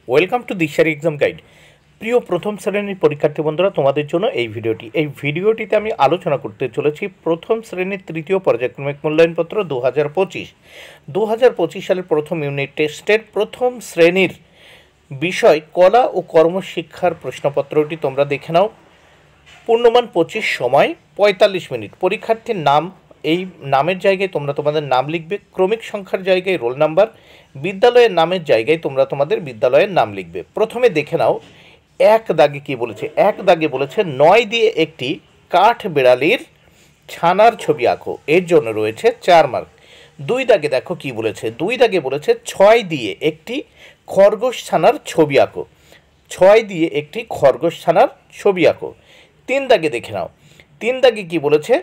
Welcome to Dishari exam guide. প্রিয় প্রথম শ্রেণীর পরীক্ষার্থী বন্ধুরা, তোমাদের জন্য এই ভিডিওটিতে আমি আলোচনা করতে চলেছি প্রথম শ্রেণীর তৃতীয় পর্যায়ক্রমিক মূল্যায়নপত্র 2025 সালের প্রথম ইউনিট টেস্টের প্রথম শ্রেণীর বিষয় কলা ও কর্মশিক্ষার প্রশ্নপত্রটি তোমরা দেখে নাও। পূর্ণমান 25, সময় 45 মিনিট। পরীক্ষার্থীর নাম, এই নামের জায়গায় তোমরা তোমাদের নাম লিখবে, ক্রমিক সংখ্যার জায়গায় রোল নাম্বার, বিদ্যালয়ের নামের জায়গায় তোমরা তোমাদের বিদ্যালয়ের নাম লিখবে। প্রথমে দেখে নাও এক দাগে কি বলেছে। এক দাগে বলেছে 9 দিয়ে একটি কাঠ বিড়ালির ছানার ছবি আঁকো, এর জন্য রয়েছে 4 মার্ক। 2 দাগে দেখো কি বলেছে। 2 দাগে বলেছে 6 দিয়ে একটি খরগোশ ছানার ছবি আঁকো, 6 দিয়ে একটি খরগোশ ছানার ছবি আঁকো। 3 দাগে দেখে নাও। 3 দাগে কি বলেছে,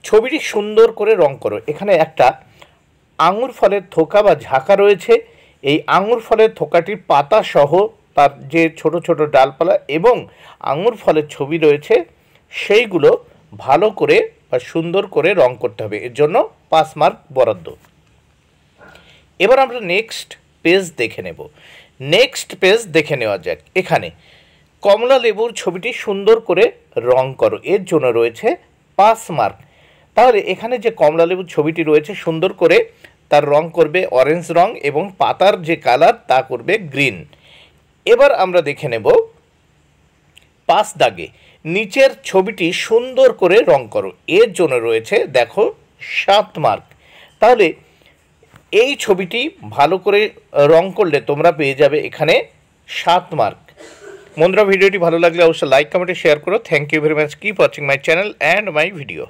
ছবিটি সুন্দর করে রং করো। এখানে একটা আঙুর ফলের থোকা বা ঝাঁকা রয়েছে। এই আঙুর ফলের থোকাটির পাতা সহ তার যে ছোট ছোট ডালপালা এবং আঙুর ফলের ছবি রয়েছে সেইগুলো ভালো করে বা সুন্দর করে রং করতে হবে, এর জন্য 5 মার্ক বরাদ্দ। এবার আমরা নেক্সট পেজ দেখে নেব। নেক্সট পেজ দেখে নেওয়া যাক। এখানে কমলা লেবুর ছবিটি সুন্দর করে রং করো, এর জন্য রয়েছে 5 মার্ক। তাহলে এখানে যে কমলা লেবুর ছবিটি রয়েছে সুন্দর করে তার রং করবে অরেঞ্জ রং এবং পাতার যে কালার তা করবে গ্রিন। এবার আমরা দেখে নেব 5 দাগে নিচের ছবিটি সুন্দর করে রং করো, এর জন্য রয়েছে দেখো 7 মার্ক। তাহলে এই ছবিটি ভালো করে রং করলে তোমরা পেয়ে যাবে এখানে 7 মার্ক। বন্ধুরা, ভিডিওটি ভালো লাগলে অবশ্যই লাইক, কমেন্ট, শেয়ার করো। Thank you very much. Keep watching my channel and my video.